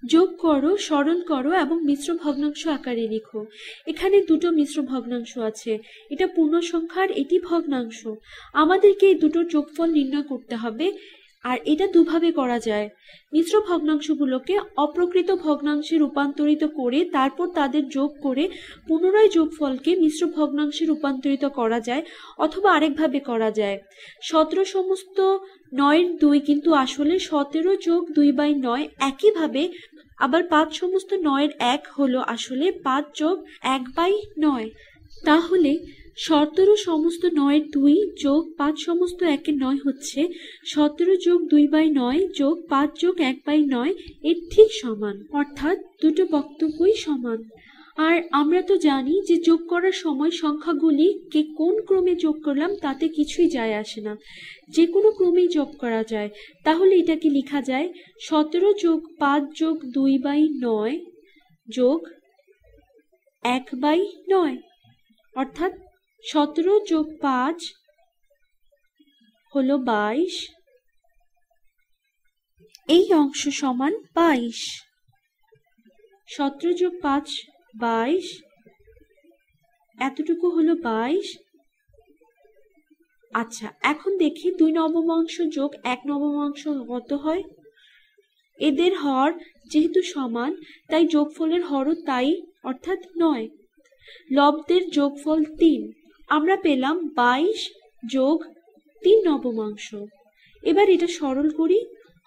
যোগ করো, সরল করো এবং মিশ্র ভগ্নাংশ আকারে লিখো। এখানে দুটো মিশ্র ভগ্নাংশ আছে, এটা পূর্ণ সংখ্যার, এটি ভগ্নাংশ। আমাদেরকে এই দুটোর যোগফল নির্ণয় করতে হবে, আর এটা দুভাবে করা যায়। মিশ্র ভগ্নাংশগুলোকে অপ্রকৃত ভগ্নাংশে রূপান্তরিত করে তারপর তাদের যোগ করে পুনরায় যোগফলকে মিশ্র ভগ্নাংশে রূপান্তরিত করা যায়, অথবা আরেকভাবে করা যায় 17 সমস্ত 9/2 কিন্তু আসলে 17 যোগ 2/9। একইভাবে আবার 5 সমস্ত 9/1 হলো আসলে 5 যোগ 1/9। তাহলে 17 সমস্ত 9/2 যোগ 5 সমস্ত 1/9 হচ্ছে 17 যোগ 2/9 যোগ 5 যোগ 1/9 এর ঠিক সমান, অর্থাৎ দুটো বক্তব্যই সমান। আর আমরা তো জানি যে যোগ করার সময় সংখ্যাগুলিকে কোন ক্রমে যোগ করলাম তাতে কিছুই যায় আসে না, যে কোনো ক্রমেই যোগ করা যায়। তাহলে এটাকে লেখা যায় 17 যোগ 5 যোগ 2/9 যোগ 1/9, অর্থাৎ 17 যোগ 5 হলো 22, এই অংশ সমান 22। 17 যোগ 5 22, এতটুকু হলো 22। আচ্ছা, এখন দেখি 2 নবমাংশ যোগ 1 নবমাংশ কত হয়। এদের হর যেহেতু সমান তাই যোগফলের হরও তাই, অর্থাৎ 9। লব্ধের যোগফল 3, আমরা পেলাম 22 যোগ 3 নবমাংশ। এবার এটা সরল করি,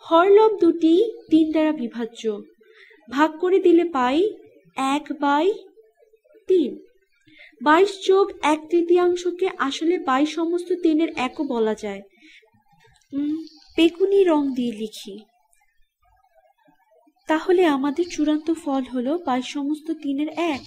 হরলব দুটি 3 দ্বারা বিভাজ্য, ভাগ করে দিলে পাই 1/3। 22 যোগ 1/3 আসলে 22 সমস্ত 3-এর একও বলা যায়। বেগুনি রং দিয়ে লিখি, তাহলে আমাদের চূড়ান্ত ফল হলো 22 সমস্ত 3-এর 1।